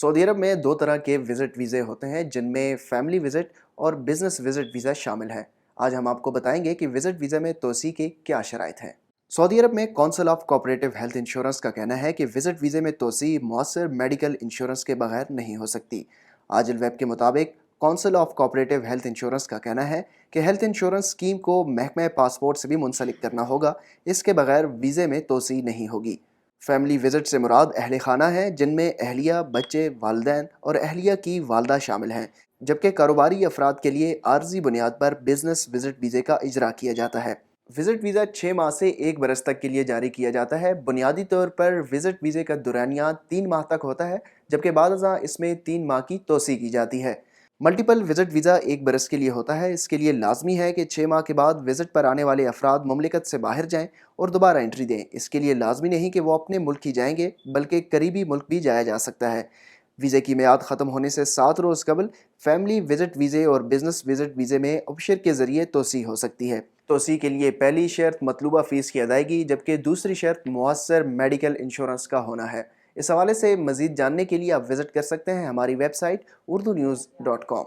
Saudi अरब में दो तरह के विज़िट वीज़े होते हैं जिनमें फैमिली विज़िट और बिज़नेस विज़िट वीज़ा शामिल है। आज हम आपको बताएंगे कि विज़िट वीज़ा में तोसी के क्या शराइत हैं। सऊदी अरब में council of cooperative health insurance का कहना है कि विज़िट वीज़े में तोसी मौसर मेडिकल इंश्योरेंस के बगैर नहीं हो सकती। आजिल वेब के मुताबिक council of cooperative health insurance का कहना है कि हेल्थ इंश्योरेंस स्कीम को महकमा पासपोर्ट से भी मुंसलिक करना होगा, इसके बगैर वीज़े में तोसी नहीं होगी। फैमिली विज़िट से मुराद अहल खाना है जिनमें अहलिया, बच्चे, वालिदैन और अहलिया की वालदा शामिल हैं, जबकि कारोबारी अफराद के लिए आर्जी बुनियाद पर बिजनेस विज़िट वीज़े का इजरा किया जाता है। विज़िट वीज़ा 6 माह से 1 बरस तक के लिए जारी किया जाता है। बुनियादी तौर पर विज़िट वीज़े का दुरानिया 3 माह तक होता है, जबकि बाज़ इसमें 3 माह की तोसी की जाती है। मल्टीपल विज़िट वीज़ा 1 बरस के लिए होता है। इसके लिए लाजमी है कि 6 माह के बाद विज़िट पर आने वाले अफराद मुमलिकत से बाहर जाएं और दोबारा एंट्री दें। इसके लिए लाजमी नहीं कि वो अपने मुल्क ही जाएंगे, बल्कि करीबी मुल्क भी जाया जा सकता है। वीज़े की मियाद ख़त्म होने से 7 रोज़ कबल फैमिली विज़िट वीज़े और बिज़नेस विज़िट वीज़े में ऑप्शन के ज़रिए तोसी हो सकती है। तोसी के लिए पहली शर्त मतलूबा फ़ीस की अदायगी, जबकि दूसरी शर्त मुअस्सर मेडिकल इंश्योरेंस का होना है। इस हवाले से मज़ीद जानने के लिए आप विज़िट कर सकते हैं हमारी वेबसाइट urdunews.com।